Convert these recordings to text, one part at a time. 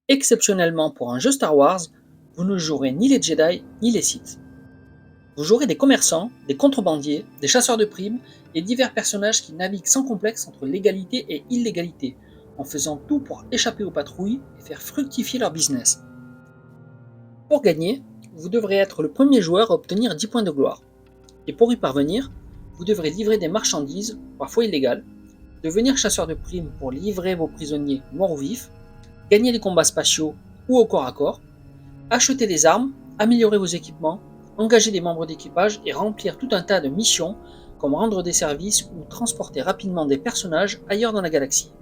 Exceptionnellement pour un jeu Star Wars, vous ne jouerez ni les Jedi ni les Sith. Vous jouerez des commerçants, des contrebandiers, des chasseurs de primes et divers personnages qui naviguent sans complexe entre légalité et illégalité, en faisant tout pour échapper aux patrouilles et faire fructifier leur business. Pour gagner, vous devrez être le premier joueur à obtenir 10 points de gloire. Et pour y parvenir, vous devrez livrer des marchandises, parfois illégales, devenir chasseur de primes pour livrer vos prisonniers morts ou vifs, gagner des combats spatiaux ou au corps à corps, acheter des armes, améliorer vos équipements, engager des membres d'équipage et remplir tout un tas de missions comme rendre des services ou transporter rapidement des personnages ailleurs dans la galaxie.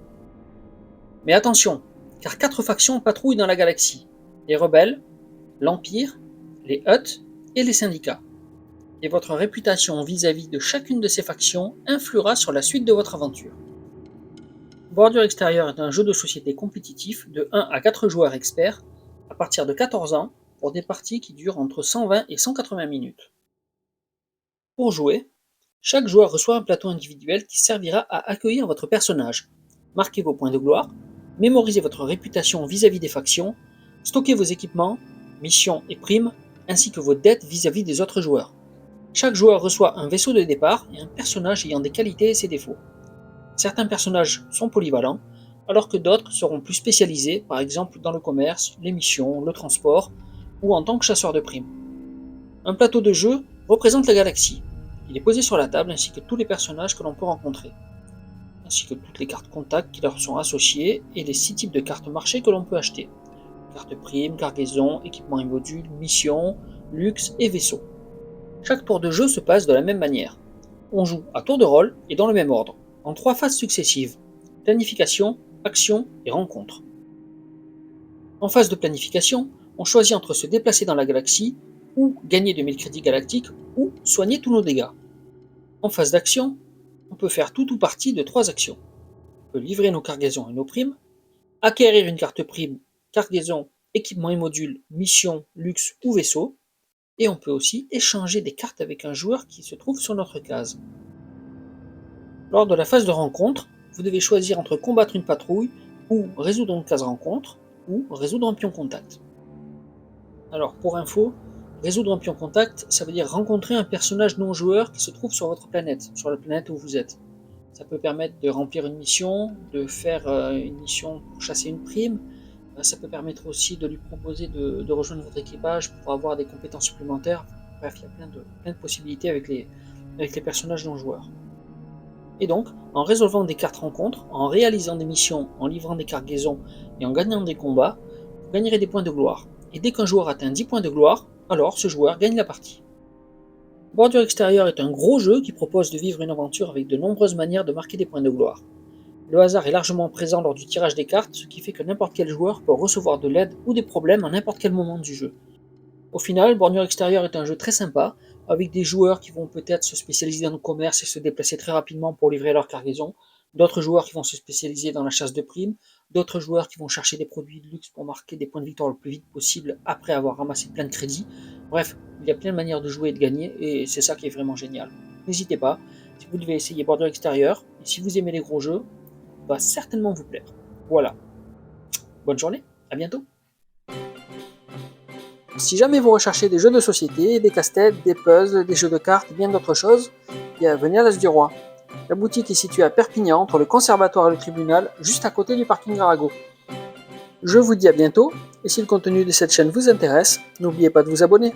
Mais attention, car 4 factions patrouillent dans la galaxie: les rebelles, l'Empire, les Hutt et les syndicats. Et votre réputation vis-à-vis de chacune de ces factions influera sur la suite de votre aventure. Bordure extérieure est un jeu de société compétitif de 1 à 4 joueurs experts à partir de 14 ans pour des parties qui durent entre 120 et 180 minutes. Pour jouer, chaque joueur reçoit un plateau individuel qui servira à accueillir votre personnage, marquer vos points de gloire, mémoriser votre réputation vis-à-vis des factions, stocker vos équipements, missions et primes, ainsi que vos dettes vis-à-vis des autres joueurs. Chaque joueur reçoit un vaisseau de départ et un personnage ayant des qualités et ses défauts. Certains personnages sont polyvalents, alors que d'autres seront plus spécialisés, par exemple dans le commerce, les missions, le transport, ou en tant que chasseur de primes. Un plateau de jeu représente la galaxie. Il est posé sur la table ainsi que tous les personnages que l'on peut rencontrer, ainsi que toutes les cartes contacts qui leur sont associées et les 6 types de cartes marché que l'on peut acheter. Cartes primes, cargaison, équipements et modules, missions, luxe et vaisseaux. Chaque tour de jeu se passe de la même manière. On joue à tour de rôle et dans le même ordre, en 3 phases successives: planification, action et rencontre. En phase de planification, on choisit entre se déplacer dans la galaxie, ou gagner 2000 crédits galactiques, ou soigner tous nos dégâts. En phase d'action, on peut faire tout ou partie de 3 actions. On peut livrer nos cargaisons et nos primes, acquérir une carte prime, cargaison, équipement et module, mission, luxe ou vaisseau, et on peut aussi échanger des cartes avec un joueur qui se trouve sur notre case. Lors de la phase de rencontre, vous devez choisir entre combattre une patrouille, ou résoudre une case rencontre, ou résoudre un pion contact. Alors pour info, résoudre un pion contact, ça veut dire rencontrer un personnage non joueur qui se trouve sur votre planète, sur la planète où vous êtes. Ça peut permettre de remplir une mission, de faire une mission pour chasser une prime. Ça peut permettre aussi de lui proposer de rejoindre votre équipage pour avoir des compétences supplémentaires. Bref, il y a plein de possibilités avec les personnages non joueurs. Et donc, en résolvant des cartes rencontres, en réalisant des missions, en livrant des cargaisons et en gagnant des combats, vous gagnerez des points de gloire. Et dès qu'un joueur atteint 10 points de gloire, alors ce joueur gagne la partie. Bordure extérieure est un gros jeu qui propose de vivre une aventure avec de nombreuses manières de marquer des points de gloire. Le hasard est largement présent lors du tirage des cartes, ce qui fait que n'importe quel joueur peut recevoir de l'aide ou des problèmes à n'importe quel moment du jeu. Au final, Bordure extérieure est un jeu très sympa, avec des joueurs qui vont peut-être se spécialiser dans le commerce et se déplacer très rapidement pour livrer leur cargaison, d'autres joueurs qui vont se spécialiser dans la chasse de primes, d'autres joueurs qui vont chercher des produits de luxe pour marquer des points de victoire le plus vite possible après avoir ramassé plein de crédits. Bref, il y a plein de manières de jouer et de gagner, et c'est ça qui est vraiment génial. N'hésitez pas, si vous devez essayer Bordure extérieure, et si vous aimez les gros jeux, va certainement vous plaire. Voilà. Bonne journée, à bientôt. Si jamais vous recherchez des jeux de société, des casse-têtes, des puzzles, des jeux de cartes et bien d'autres choses, venez à l'As du Roi. La boutique est située à Perpignan, entre le conservatoire et le tribunal, juste à côté du parking Arago. Je vous dis à bientôt, et si le contenu de cette chaîne vous intéresse, n'oubliez pas de vous abonner.